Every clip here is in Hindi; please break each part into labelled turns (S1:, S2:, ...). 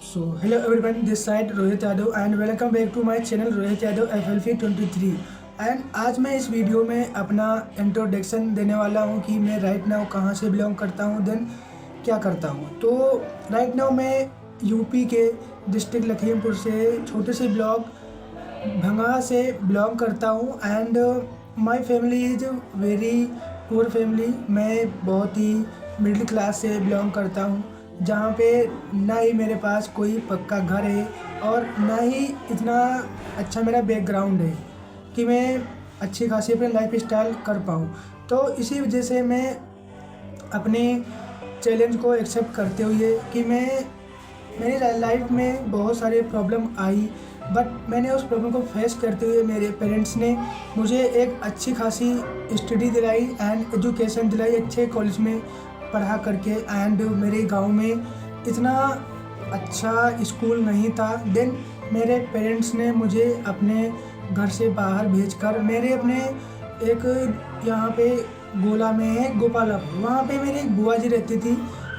S1: So hello everyone, this side Rohit Yadav and welcome back to my channel Rohit Yadav FLP23। And आज मैं इस वीडियो में अपना इंट्रोडक्शन देने वाला हूं कि मैं राइट नाउ कहां से बिलोंग करता हूं, देन क्या करता हूं। तो राइट नाउ मैं यूपी के डिस्ट्रिक्ट लखीमपुर से छोटे से ब्लॉक भंगा से बिलोंग करता हूं and my family is very poor family. मैं बहुत ही मिडिल क्लास से बिलोंग करता हूं, जहाँ पे ना ही मेरे पास कोई पक्का घर है और ना ही इतना अच्छा मेरा बैकग्राउंड है कि मैं अच्छी खासी अपनी लाइफ स्टाइल कर पाऊँ। तो इसी वजह से मैं अपने चैलेंज को एक्सेप्ट करते हुए कि मेरी लाइफ में बहुत सारे प्रॉब्लम आई, बट मैंने उस प्रॉब्लम को फेस करते हुए मेरे पेरेंट्स ने मुझे एक अच्छी खासी स्टडी दिलाई एंड एजुकेशन दिलाई, अच्छे कॉलेज में पढ़ा करके। एंड मेरे गांव में इतना अच्छा स्कूल नहीं था। देन मेरे पेरेंट्स ने मुझे अपने घर से बाहर भेजकर मेरे अपने एक यहाँ पे गोला में है गोपालपुर, वहाँ पे मेरी एक बुआ जी रहती थी।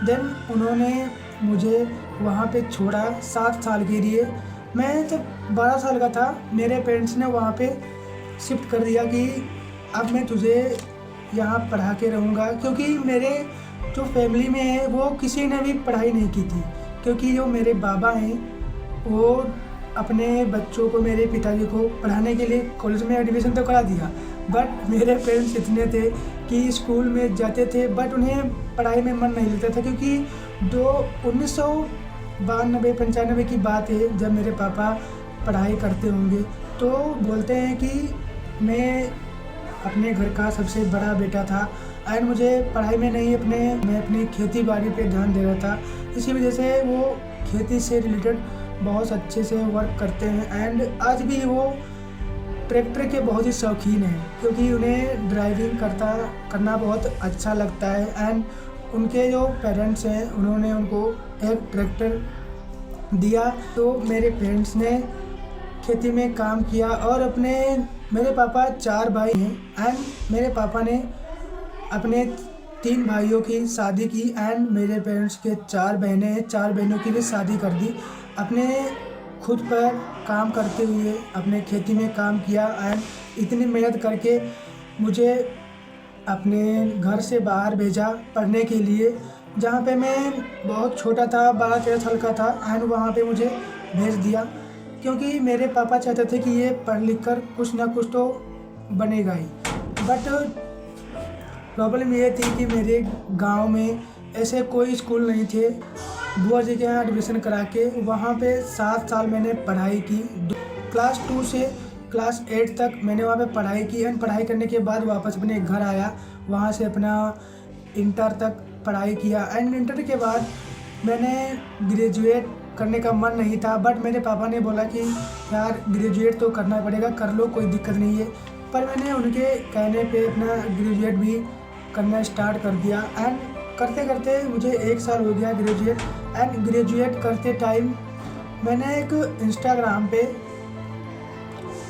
S1: देन उन्होंने मुझे वहाँ पे छोड़ा 7 साल के लिए। मैं जब 12 साल का था मेरे पेरेंट्स ने वहाँ पे शिफ्ट कर दिया कि अब मैं तुझे यहाँ पढ़ा के रहूँगा, क्योंकि मेरे जो फैमिली में है वो किसी ने भी पढ़ाई नहीं की थी। क्योंकि जो मेरे बाबा हैं वो अपने बच्चों को, मेरे पिताजी को पढ़ाने के लिए कॉलेज में एडमिशन तो करा दिया, बट मेरे पेरेंट्स इतने थे कि स्कूल में जाते थे बट उन्हें पढ़ाई में मन नहीं लगता था। क्योंकि 1992-95 की बात है जब मेरे पापा पढ़ाई करते होंगे, तो बोलते हैं कि मैं अपने घर का सबसे बड़ा बेटा था एंड मुझे पढ़ाई में नहीं मैं अपनी खेती बाड़ी पे ध्यान दे रहा था। इसी वजह से वो खेती से रिलेटेड बहुत अच्छे से वर्क करते हैं एंड आज भी वो ट्रैक्टर के बहुत ही शौकीन हैं, क्योंकि उन्हें ड्राइविंग करना बहुत अच्छा लगता है। एंड उनके जो पेरेंट्स हैं उन्होंने उनको एक ट्रैक्टर दिया, तो मेरे पेरेंट्स ने खेती में काम किया। और मेरे पापा 4 भाई हैं एंड मेरे पापा ने अपने 3 भाइयों की शादी की एंड मेरे पेरेंट्स के 4 बहनें हैं, 4 बहनों की भी शादी कर दी। अपने खुद पर काम करते हुए अपने खेती में काम किया एंड इतनी मेहनत करके मुझे अपने घर से बाहर भेजा पढ़ने के लिए, जहाँ पे मैं बहुत छोटा था, 12-13 साल का था एंड वहाँ पे मुझे भेज दिया। क्योंकि मेरे पापा चाहते थे कि ये पढ़ लिख कर कुछ ना कुछ तो बनेगा ही। बट प्रॉब्लम ये थी कि मेरे गांव में ऐसे कोई स्कूल नहीं थे। बुआ जी के यहाँ एडमिशन करा के वहाँ पे 7 साल मैंने पढ़ाई की। क्लास 2 से क्लास 8 तक मैंने वहाँ पे पढ़ाई की एंड पढ़ाई करने के बाद वापस अपने घर आया, वहाँ से अपना इंटर तक पढ़ाई किया। एंड इंटर के बाद मैंने ग्रेजुएट करने का मन नहीं था, बट मेरे पापा ने बोला कि यार ग्रेजुएट तो करना पड़ेगा, कर लो, कोई दिक्कत नहीं है। पर मैंने उनके कहने पे अपना ग्रेजुएट भी करना स्टार्ट कर दिया एंड करते करते मुझे 1 साल हो गया ग्रेजुएट। एंड ग्रेजुएट करते टाइम मैंने एक इंस्टाग्राम पे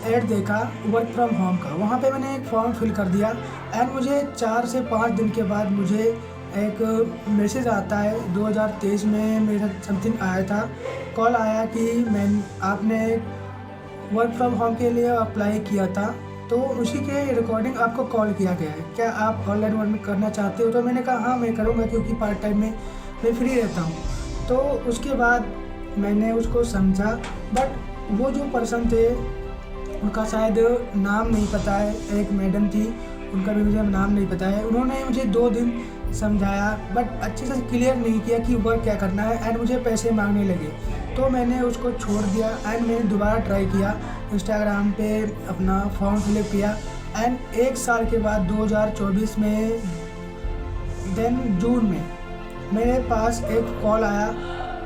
S1: ऐड देखा वर्क फ्रॉम होम का, वहाँ पे मैंने एक फॉर्म फिल कर दिया एंड मुझे 4 से 5 दिन के बाद मुझे एक मैसेज आता है। 2023 में मेरा समथिंग आया था, कॉल आया कि आपने वर्क फ्रॉम होम के लिए अप्लाई किया था, तो उसी के रिकॉर्डिंग आपको कॉल किया गया है, क्या आप ऑनलाइन वर्क करना चाहते हो? तो मैंने कहा हाँ मैं करूँगा, क्योंकि पार्ट टाइम में मैं फ्री रहता हूँ। तो उसके बाद मैंने उसको समझा, बट वो जो पर्सन थे उनका शायद नाम नहीं पता है, एक मैडम थी, उनका भी मुझे नाम नहीं पता है। उन्होंने मुझे 2 दिन समझाया बट अच्छे से क्लियर नहीं किया कि वर्क क्या करना है एंड मुझे पैसे मांगने लगे, तो मैंने उसको छोड़ दिया एंड मैंने दोबारा ट्राई किया, इंस्टाग्राम पे अपना फॉर्म फिलअप किया। एंड 1 साल के बाद 2024 में देन जून में मेरे पास एक कॉल आया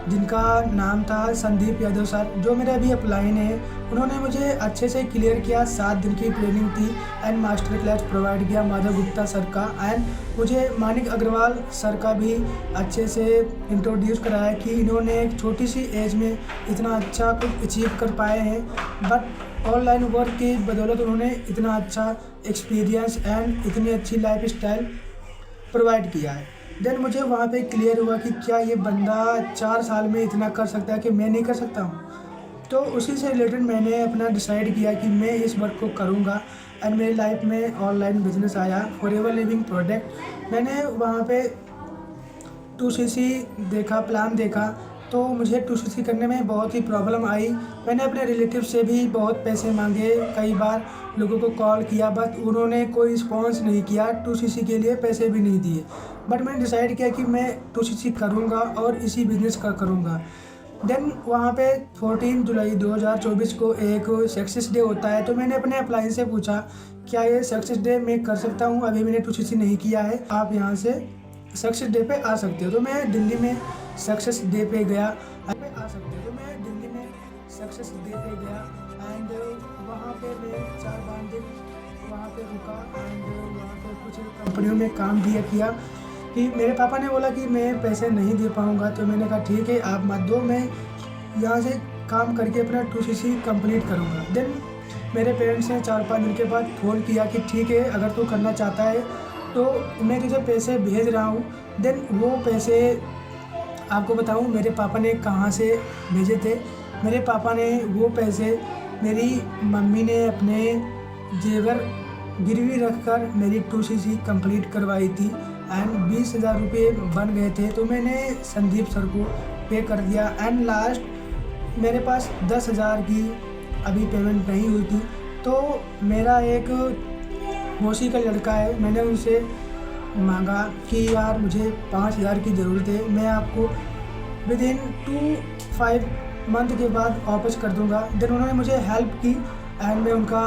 S1: जिनका नाम था संदीप यादव सर, जो मेरे अभी अपलाइन है। उन्होंने मुझे अच्छे से क्लियर किया, 7 दिन की ट्रेनिंग थी एंड मास्टर क्लास प्रोवाइड किया माधव गुप्ता सर का एंड मुझे मानिक अग्रवाल सर का भी अच्छे से इंट्रोड्यूस कराया कि इन्होंने एक छोटी सी एज में इतना अच्छा कुछ अचीव कर पाए हैं, बट ऑनलाइन वर्क की बदौलत उन्होंने इतना अच्छा एक्सपीरियंस एंड इतनी अच्छी लाइफ स्टाइल प्रोवाइड किया है। देन मुझे वहाँ पे क्लियर हुआ कि क्या ये बंदा 4 साल में इतना कर सकता है कि मैं नहीं कर सकता हूँ। तो उसी से रिलेटेड मैंने अपना डिसाइड किया कि मैं इस वर्क को करूँगा। एंड मेरी लाइफ में ऑनलाइन बिजनेस आया, फॉरएवर लिविंग प्रोडक्ट। मैंने वहाँ पे 2cc देखा, प्लान देखा, तो मुझे 2cc करने में बहुत ही प्रॉब्लम आई। मैंने अपने रिलेटिव से भी बहुत पैसे मांगे, कई बार लोगों को कॉल किया, बट उन्होंने कोई रिस्पॉन्स नहीं किया, 2cc के लिए पैसे भी नहीं दिए। बट मैंने डिसाइड किया कि मैं 2cc करूँगा और इसी बिज़नेस का करूँगा। देन वहाँ पे 14 जुलाई 2024 को एक सक्सेस डे होता है, तो मैंने अपने अप्लाई से पूछा क्या ये सक्सेस डे मैं कर सकता हूँ, अभी मैंने 2cc नहीं किया है, आप यहाँ से सक्सेस डे पे आ सकते हो। तो मैं दिल्ली में सक्सेस डे पे गया, आ सकते हो, तो मैं दिल्ली में सक्सेस डे पे गया। एंड वहाँ पे मैं 4-5 दिन वहाँ पे रुका। एंड वहाँ पे कुछ कंपनियों में काम भी किया कि मेरे पापा ने बोला कि मैं पैसे नहीं दे पाऊँगा, तो मैंने कहा ठीक है आप मत दो, मैं यहाँ से काम करके अपना 2cc कंप्लीट करूँगा। देन मेरे पेरेंट्स ने 4-5 दिन के बाद फ़ोन किया कि ठीक है अगर तू करना चाहता है तो मैं तुझे पैसे भेज रहा हूँ। देन वो पैसे आपको बताऊँ मेरे पापा ने कहाँ से भेजे थे। मेरे पापा ने वो पैसे, मेरी मम्मी ने अपने जेवर गिरवी रखकर मेरी 2cc कंप्लीट करवाई थी। एंड 20,000 रुपये बन गए थे, तो मैंने संदीप सर को पे कर दिया। एंड लास्ट मेरे पास 10,000 की अभी पेमेंट नहीं हुई थी, तो मेरा एक मौसी का लड़का है, मैंने उनसे मांगा कि यार मुझे 5,000 की ज़रूरत है, मैं आपको विदिन 2-5 मंथ के बाद वापस कर दूंगा। देन उन्होंने मुझे हेल्प की एंड मैं उनका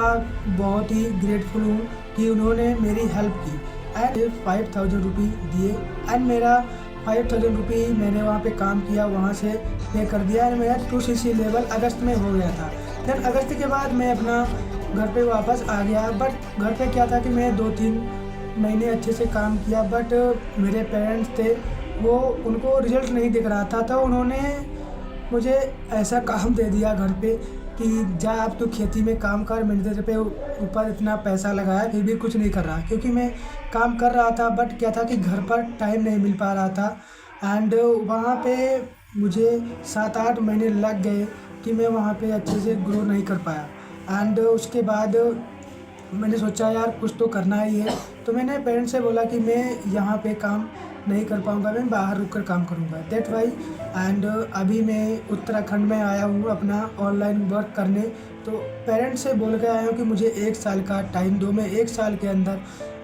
S1: बहुत ही ग्रेटफुल हूँ कि उन्होंने मेरी हेल्प की। एंड 5,000 रुपये दिए एंड मेरा 5,000 रुपये मैंने वहाँ पे काम किया, वहाँ से पे कर दिया। एंड मेरा 2cc लेवल अगस्त में हो गया था। देन अगस्त के बाद मैं अपना घर पे वापस आ गया। बट घर पे क्या था कि मैं 2-3 महीने अच्छे से काम किया, बट मेरे पेरेंट्स थे वो, उनको रिज़ल्ट नहीं दिख रहा था, तो उन्होंने मुझे ऐसा काम दे दिया घर पे कि जा आप तो खेती में काम कर, मैंने तेरे पे ऊपर इतना पैसा लगाया फिर भी कुछ नहीं कर रहा। क्योंकि मैं काम कर रहा था, बट क्या था कि घर पर टाइम नहीं मिल पा रहा था। एंड वहाँ पे मुझे 7-8 महीने लग गए कि मैं वहाँ पे अच्छे से ग्रो नहीं कर पाया। एंड उसके बाद मैंने सोचा यार कुछ तो करना ही है, तो मैंने पेरेंट्स से बोला कि मैं यहाँ पे काम नहीं कर पाऊँगा, मैं बाहर रुककर काम करूँगा, दैट वाई। एंड अभी मैं उत्तराखंड में आया हूँ अपना ऑनलाइन वर्क करने। तो पेरेंट्स से बोल के आया हूँ कि मुझे 1 साल का टाइम दो, मैं 1 साल के अंदर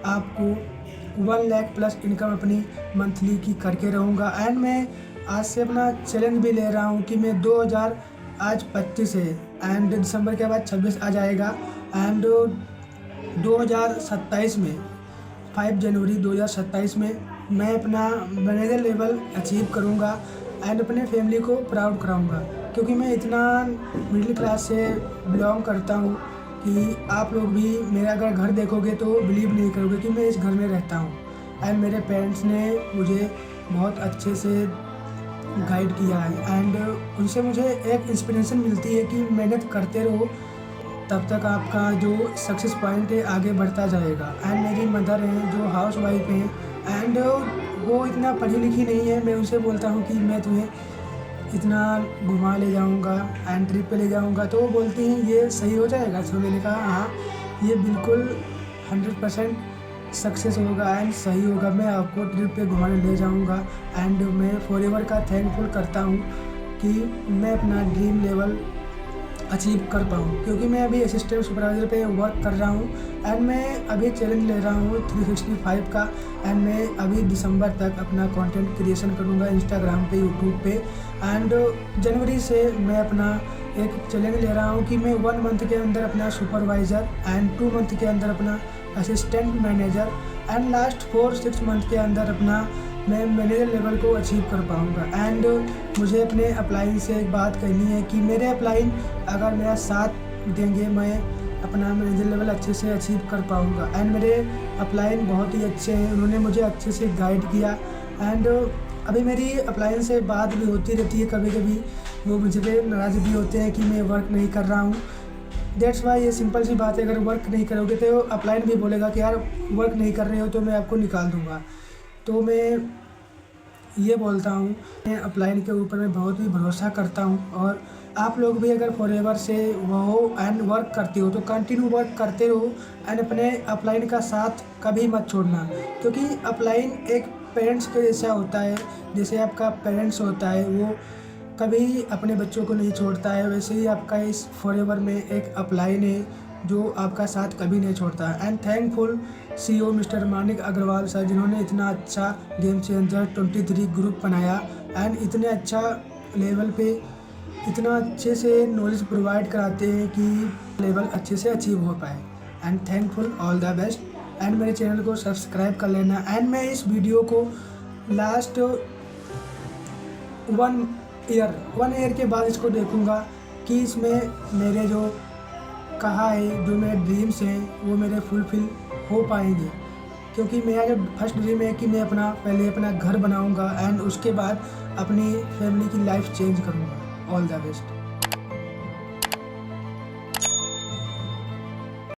S1: आपको 1 लाख प्लस इनकम अपनी मंथली की करके रहूँगा। एंड मैं आज से अपना चैलेंज भी ले रहा हूँ कि मैं 2000 आज 25 है एंड दिसंबर के बाद 26 आ जाएगा। एंड 2027 में 5 जनवरी 2027 में मैं अपना मैनेजर लेवल अचीव करूँगा एंड अपने फैमिली को प्राउड कराऊँगा। क्योंकि मैं इतना मिडिल क्लास से बिलोंग करता हूँ कि आप लोग भी मेरा अगर घर देखोगे तो बिलीव नहीं करोगे कि मैं इस घर में रहता हूँ। एंड मेरे पेरेंट्स ने मुझे बहुत अच्छे से गाइड किया है एंड उनसे मुझे एक इंस्पिरेशन मिलती है कि मेहनत करते रहो, तब तक आपका जो सक्सेस पॉइंट है आगे बढ़ता जाएगा। एंड मेरी मदर हैं जो हाउस वाइफ हैं एंड वो इतना पढ़ी लिखी नहीं है। मैं उनसे बोलता हूँ कि मैं तुम्हें इतना घुमा ले जाऊँगा एंड ट्रिप पे ले जाऊँगा, तो वो बोलती हैं ये सही हो जाएगा। तो मैंने कहा हाँ ये बिल्कुल 100% सक्सेस होगा एंड सही होगा, मैं आपको ट्रिप पे घुमाने ले जाऊँगा। एंड मैं फॉरएवर का थैंकफुल करता हूँ कि मैं अपना ड्रीम लेवल अचीव कर पाऊँ। क्योंकि मैं अभी असिस्टेंट सुपरवाइज़र पे वर्क कर रहा हूँ एंड मैं अभी चैलेंज ले रहा हूँ 365 का। एंड मैं अभी दिसंबर तक अपना कंटेंट क्रिएशन करूँगा इंस्टाग्राम पे, यूट्यूब पे। एंड जनवरी से मैं अपना एक चैलेंज ले रहा हूँ कि मैं 1 मंथ के अंदर अपना सुपरवाइज़र एंड 2 मंथ के अंदर अपना assistant manager and last 4-6 month के अंदर अपना मैं मैनेजर लेवल को अचीव कर पाऊँगा। एंड मुझे अपने अपलाइन से एक बात कहनी है कि मेरे अपलाइन अगर मेरा साथ देंगे मैं अपना मैनेजर लेवल अच्छे से अचीव कर पाऊँगा। एंड मेरे अपलाइन बहुत ही अच्छे हैं, उन्होंने मुझे अच्छे से गाइड किया। एंड अभी मेरी अपलाइन से बात भी होती रहती है, कभी कभी वो मुझे पे नाराज़ भी होते हैं कि मैं वर्क नहीं कर रहा हूँ। दैट्स वाई ये सिंपल सी बात है, अगर वर्क नहीं करोगे तो अपलाइन भी बोलेगा कि यार वर्क नहीं कर रहे हो तो मैं आपको निकाल दूँगा। तो मैं ये बोलता हूँ, मैं अपलाइन के ऊपर मैं बहुत ही भरोसा करता हूँ। और आप लोग भी अगर फॉरएवर से वो एंड वर्क करते हो तो कंटिन्यू वर्क करते रहो एंड अपने अपलाइन का साथ कभी मत छोड़ना, क्योंकि अपलाइन एक पेरेंट्स के जैसा होता है। जैसे आपका पेरेंट्स होता है वो कभी अपने बच्चों को नहीं छोड़ता है, वैसे ही आपका इस फॉरएवर में एक अपलाइन है जो आपका साथ कभी नहीं छोड़ता। And thankful CEO mister Manik Agarwal sir, जिन्होंने इतना अच्छा गेम चेंजर 23 ग्रुप बनाया एंड इतने अच्छा लेवल पे इतना अच्छे से नॉलेज प्रोवाइड कराते हैं कि लेवल अच्छे से अचीव हो पाए। And thankful, all the best. And मेरे चैनल को सब्सक्राइब कर लेना। एंड मैं इस वीडियो को लास्ट 1 ईयर के बाद इसको देखूंगा कि इसमें मेरे जो कहा है, जो मेरे ड्रीम्स हैं वो मेरे फुलफिल हो पाएंगे। क्योंकि मेरा जो फर्स्ट ड्रीम है कि मैं पहले अपना घर बनाऊंगा एंड उसके बाद अपनी फैमिली की लाइफ चेंज करूंगा। All the best.